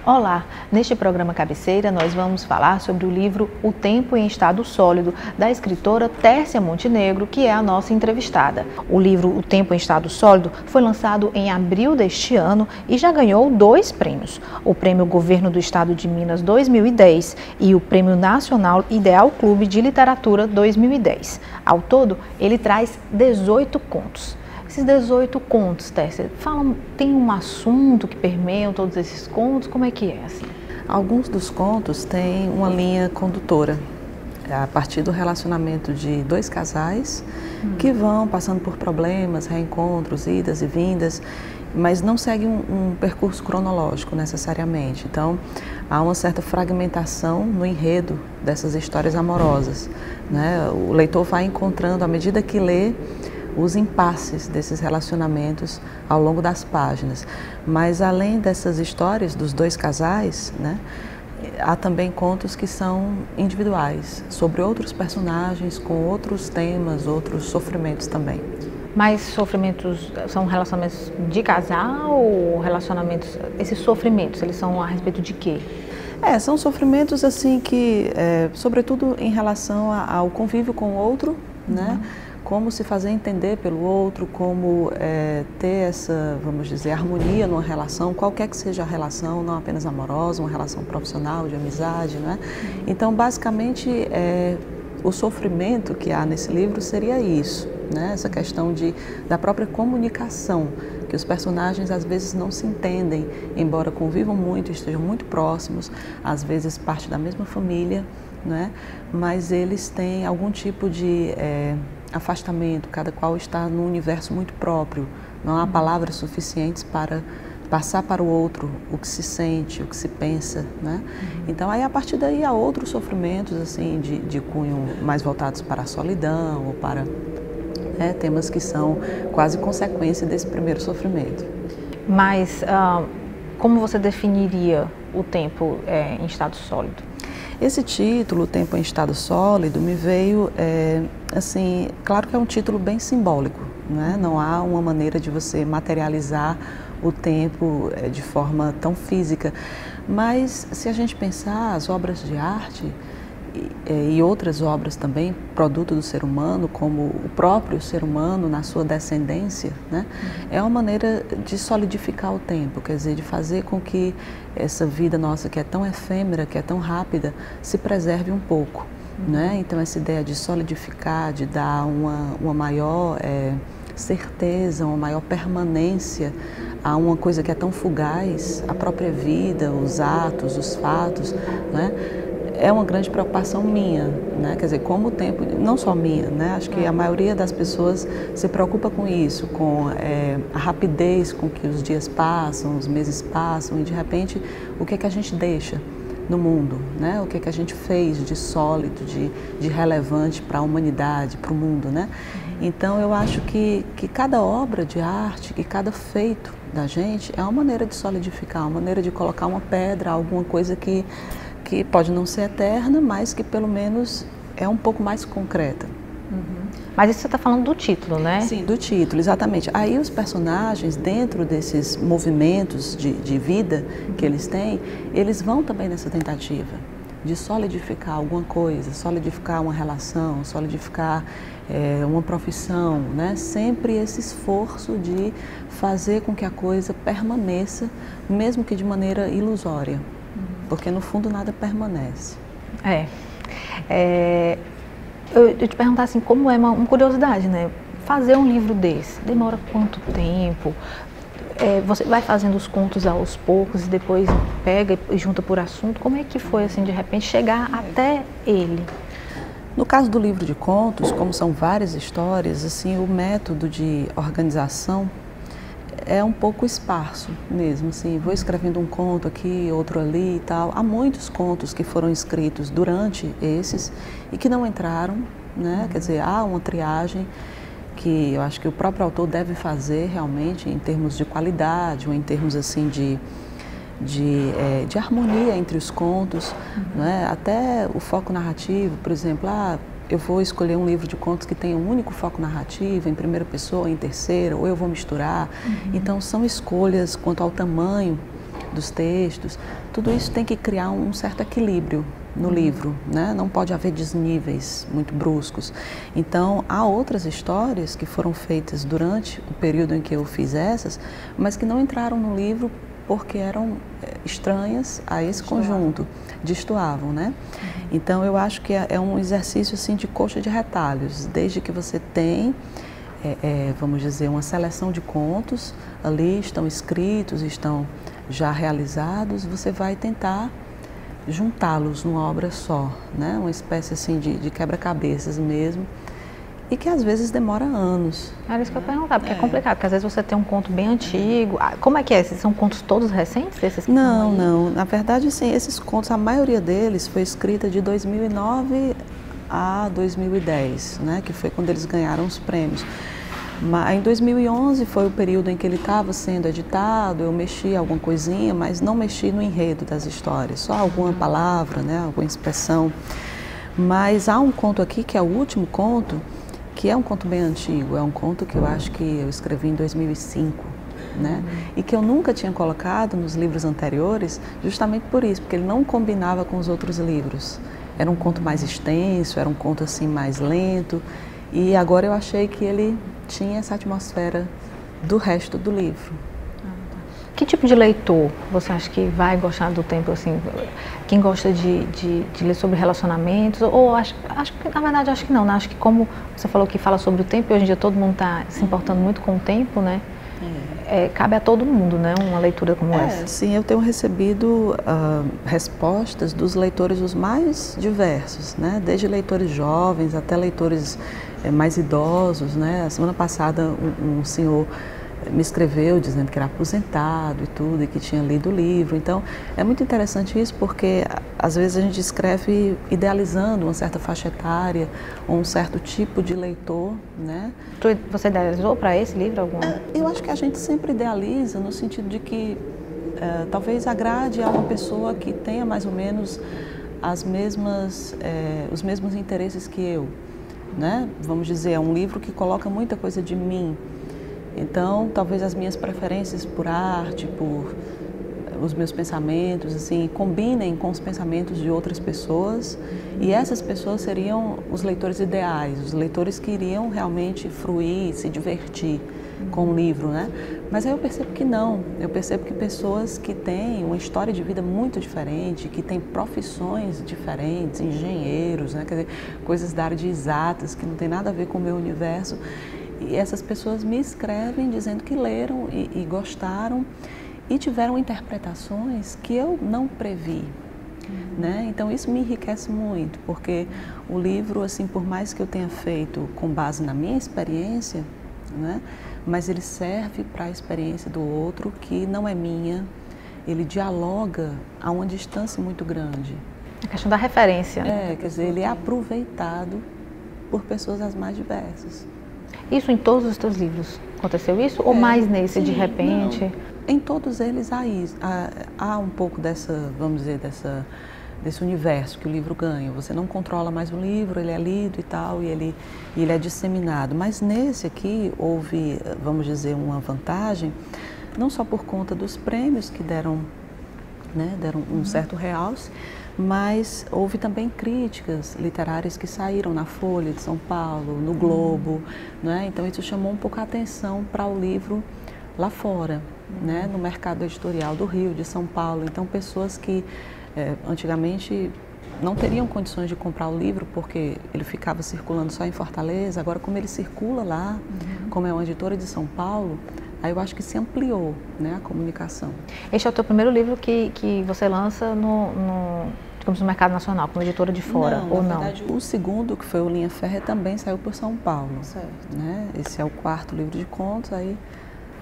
Olá, neste programa Cabeceira nós vamos falar sobre o livro O Tempo em Estado Sólido, da escritora Tércia Montenegro, que é a nossa entrevistada. O livro O Tempo em Estado Sólido foi lançado em abril deste ano e já ganhou 2 prêmios, o Prêmio Governo do Estado de Minas 2010 e o Prêmio Nacional Ideal Clube de Literatura 2010. Ao todo, ele traz 18 contos. Esses 18 contos, Tércia, tem um assunto que permeia todos esses contos? Como é que é assim? Alguns dos contos têm uma linha condutora, a partir do relacionamento de 2 casais que vão passando por problemas, reencontros, idas e vindas, mas não seguem um percurso cronológico necessariamente. Então, há uma certa fragmentação no enredo dessas histórias amorosas, né? O leitor vai encontrando, à medida que lê, os impasses desses relacionamentos ao longo das páginas. Mas além dessas histórias dos 2 casais, né, há também contos que são individuais, sobre outros personagens, com outros temas, outros sofrimentos também. Mas sofrimentos são relacionamentos de casal ou relacionamentos, esses sofrimentos, eles são a respeito de quê? São sofrimentos assim que, sobretudo em relação ao convívio com o outro, né? Como se fazer entender pelo outro, como ter essa, vamos dizer, harmonia numa relação, qualquer que seja a relação, não apenas amorosa, uma relação profissional, de amizade, né? Então, basicamente, o sofrimento que há nesse livro seria isso, né? Essa questão da própria comunicação, que os personagens às vezes não se entendem, embora convivam muito, estejam muito próximos, às vezes parte da mesma família, né? Mas eles têm algum tipo de afastamento, cada qual está num universo muito próprio, não há palavras suficientes para passar para o outro o que se sente, o que se pensa, né? Então aí a partir daí há outros sofrimentos assim de cunho mais voltados para a solidão ou para temas que são quase consequência desse primeiro sofrimento. Mas como você definiria o tempo em estado sólido? Esse título, O Tempo em Estado Sólido, me veio, assim, claro que é um título bem simbólico, né? Não há uma maneira de você materializar o tempo de forma tão física, mas se a gente pensar as obras de arte e outras obras também, produto do ser humano, como o próprio ser humano na sua descendência, né? É uma maneira de solidificar o tempo, quer dizer, de fazer com que essa vida nossa, que é tão efêmera, que é tão rápida, se preserve um pouco, né? Então, essa ideia de solidificar, de dar uma maior certeza, uma maior permanência a uma coisa que é tão fugaz, a própria vida, os atos, os fatos, né? É uma grande preocupação minha, né? Quer dizer, como o tempo, não só minha, né? Acho que a maioria das pessoas se preocupa com isso, com a rapidez com que os dias passam, os meses passam e de repente o que é que a gente deixa no mundo, né? O que é que a gente fez de sólido, de relevante para a humanidade, para o mundo, né? Então eu acho que cada obra de arte, que cada feito da gente é uma maneira de solidificar, uma maneira de colocar uma pedra, alguma coisa que pode não ser eterna, mas que pelo menos é um pouco mais concreta. Mas isso você está falando do título, né? Sim, do título, exatamente. Aí os personagens, dentro desses movimentos de vida que eles têm, eles vão também nessa tentativa de solidificar alguma coisa, solidificar uma relação, solidificar uma profissão, né? Sempre esse esforço de fazer com que a coisa permaneça, mesmo que de maneira ilusória. Porque no fundo nada permanece. Eu te perguntar assim, como é uma curiosidade, né? Fazer um livro desse, demora quanto tempo? Você vai fazendo os contos aos poucos e depois pega e junta por assunto? Como é que foi, assim, de repente, chegar até ele? No caso do livro de contos, como são várias histórias, assim, o método de organização é um pouco esparso mesmo, assim, vou escrevendo um conto aqui, outro ali e tal. Há muitos contos que foram escritos durante esses e que não entraram, né? Quer dizer, há uma triagem que eu acho que o próprio autor deve fazer realmente em termos de qualidade ou em termos assim de harmonia entre os contos, né? Até o foco narrativo, por exemplo, eu vou escolher um livro de contos que tenha um único foco narrativo, em primeira pessoa, em terceira, ou eu vou misturar. Então, são escolhas quanto ao tamanho dos textos, tudo isso tem que criar um certo equilíbrio no livro, né? Não pode haver desníveis muito bruscos. Então, há outras histórias que foram feitas durante o período em que eu fiz essas, mas que não entraram no livro porque eram estranhas a esse conjunto, destoavam, né? Então, eu acho que é um exercício assim de coxa de retalhos, desde que você tem, vamos dizer, uma seleção de contos, ali estão escritos, estão já realizados, você vai tentar juntá-los numa obra só, né? Uma espécie assim de quebra-cabeças mesmo, e que às vezes demora anos. Era isso que eu ia perguntar, porque é complicado, porque às vezes você tem um conto bem antigo. Como é que é? Esses são contos todos recentes? Esses Não. Na verdade, sim, esses contos, a maioria deles foi escrita de 2009 a 2010, né? Que foi quando eles ganharam os prêmios. Em 2011 foi o período em que ele estava sendo editado, eu mexi alguma coisinha, mas não mexi no enredo das histórias, só alguma palavra, né, alguma expressão. Mas há um conto aqui, que é o último conto, que é um conto bem antigo, é um conto que eu acho que eu escrevi em 2005, né, e que eu nunca tinha colocado nos livros anteriores, justamente por isso, porque ele não combinava com os outros livros. Era um conto mais extenso, era um conto assim mais lento, e agora eu achei que ele tinha essa atmosfera do resto do livro. Que tipo de leitor você acha que vai gostar do Tempo, assim, quem gosta de ler sobre relacionamentos, ou acho que, na verdade, acho que não, né? Acho que como você falou que fala sobre o tempo, e hoje em dia todo mundo está se importando muito com o tempo, né? Cabe a todo mundo, né? Uma leitura como essa. Sim, eu tenho recebido respostas dos leitores os mais diversos, né? Desde leitores jovens até leitores mais idosos, né? A semana passada um senhor me escreveu dizendo que era aposentado e tudo, e que tinha lido o livro. Então, é muito interessante isso, porque às vezes a gente escreve idealizando uma certa faixa etária, ou um certo tipo de leitor, né? Você idealizou para esse livro algum? Eu acho que a gente sempre idealiza no sentido de que talvez agrade a uma pessoa que tenha mais ou menos os mesmos interesses que eu, né? Vamos dizer, é um livro que coloca muita coisa de mim. Então, talvez as minhas preferências por arte, por os meus pensamentos, assim, combinem com os pensamentos de outras pessoas, e essas pessoas seriam os leitores ideais, os leitores que iriam realmente fruir, se divertir com o livro, né? Mas aí eu percebo que não, eu percebo que pessoas que têm uma história de vida muito diferente, que têm profissões diferentes, engenheiros, né? Quer dizer, coisas da área de exatas, que não tem nada a ver com o meu universo, e essas pessoas me escrevem dizendo que leram e gostaram e tiveram interpretações que eu não previ, né? Então isso me enriquece muito, porque o livro, assim, por mais que eu tenha feito com base na minha experiência, né? Mas ele serve para a experiência do outro que não é minha, ele dialoga a uma distância muito grande. A questão da referência. Quer dizer, ele é aproveitado por pessoas as mais diversas. Isso em todos os teus livros? Aconteceu isso? Ou mais nesse, sim, de repente? Não. Em todos eles há um pouco dessa, vamos dizer, desse universo que o livro ganha. Você não controla mais o livro, ele é lido e tal, e ele é disseminado. Mas nesse aqui houve, vamos dizer, uma vantagem, não só por conta dos prêmios que deram um certo realce, mas houve também críticas literárias que saíram na Folha de São Paulo, no Globo, né? Então isso chamou um pouco a atenção para o livro lá fora, né? No mercado editorial do Rio, de São Paulo. Então pessoas que antigamente não teriam condições de comprar o livro porque ele ficava circulando só em Fortaleza, agora como ele circula lá, como é uma editora de São Paulo, aí eu acho que se ampliou, né, a comunicação. Este é o teu primeiro livro que você lança digamos, no mercado nacional, como editora de fora, ou não? Na verdade, o segundo, que foi o Linha Férrea, também saiu por São Paulo. Certo. Né? Esse é o quarto livro de contos, aí...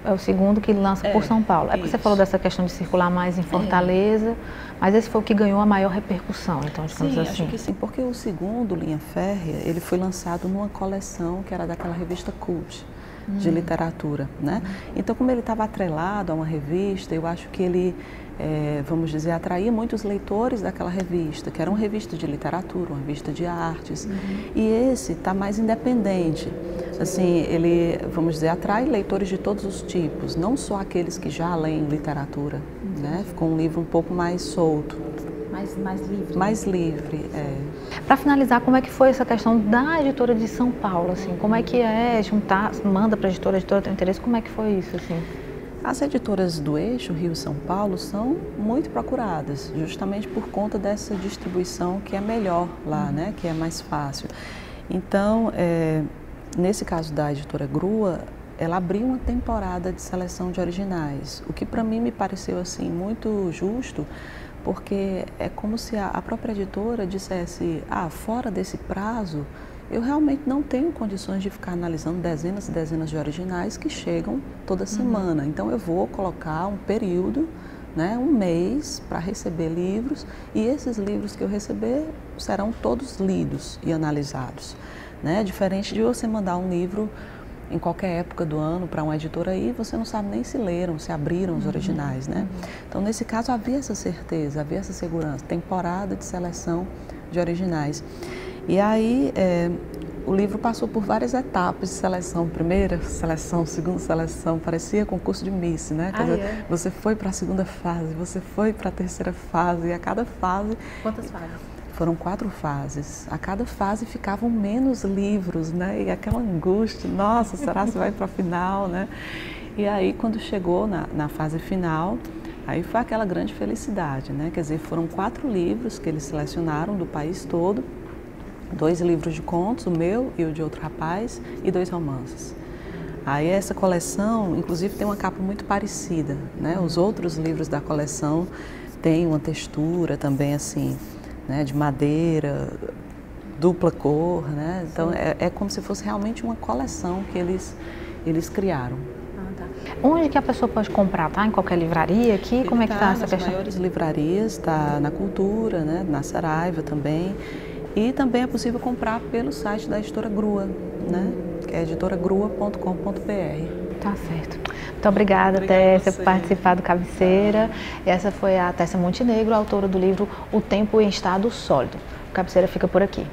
É o segundo que lança por São Paulo. É porque você falou dessa questão de circular mais em Fortaleza, mas esse foi o que ganhou a maior repercussão, então, digamos assim. Acho que sim, porque o segundo, Linha Férrea, ele foi lançado numa coleção que era daquela revista Cult, de literatura, né? Então, como ele estava atrelado a uma revista, eu acho que ele, vamos dizer, atraía muitos leitores daquela revista, que era uma revista de literatura, uma revista de artes, e esse está mais independente, assim, ele, vamos dizer, atrai leitores de todos os tipos, não só aqueles que já leem literatura, né? Ficou um livro um pouco mais solto. Mais livre. Mais livre, é. Para finalizar, como é que foi essa questão da editora de São Paulo, assim? Como é que é juntar, manda para a editora tem interesse, como é que foi isso, assim? As editoras do eixo Rio e São Paulo são muito procuradas, justamente por conta dessa distribuição que é melhor lá, né? Que é mais fácil. Então, nesse caso da editora Grua, ela abriu uma temporada de seleção de originais, o que para mim me pareceu assim muito justo, porque é como se a própria editora dissesse, fora desse prazo, eu realmente não tenho condições de ficar analisando dezenas e dezenas de originais que chegam toda semana. Então eu vou colocar um período, né, um mês, para receber livros, e esses livros que eu receber serão todos lidos e analisados, né? Diferente de você mandar um livro em qualquer época do ano para uma editora aí, você não sabe nem se leram, se abriram os originais, né? Então, nesse caso, havia essa certeza, havia essa segurança, temporada de seleção de originais. E aí, o livro passou por várias etapas de seleção. Primeira seleção, segunda seleção, parecia concurso de Miss, né? Quer dizer, você foi para a segunda fase, você foi para a terceira fase, e a cada fase... Quantas fases? Foram 4 fases. A cada fase ficavam menos livros, né? E aquela angústia, nossa, será que vai para a final, né? E aí, quando chegou na fase final, aí foi aquela grande felicidade, né? Quer dizer, foram 4 livros que eles selecionaram do país todo, 2 livros de contos, o meu e o de outro rapaz, e 2 romances. Aí essa coleção, inclusive, tem uma capa muito parecida, né? Os outros livros da coleção têm uma textura também, assim, né, de madeira, dupla cor, né? Então é como se fosse realmente uma coleção que eles criaram. Tá. Onde que a pessoa pode comprar? Tá? Em qualquer livraria aqui? Como é que está essa questão? Nas maiores livrarias, está na Cultura, né, na Saraiva também. E também é possível comprar pelo site da editora Grua, né, que é editoragrua.com.br. Tá certo. Muito obrigada, Tessia, por participar do Cabeceira. Essa foi a Tessia Montenegro, autora do livro O Tempo em Estado Sólido. O Cabeceira fica por aqui.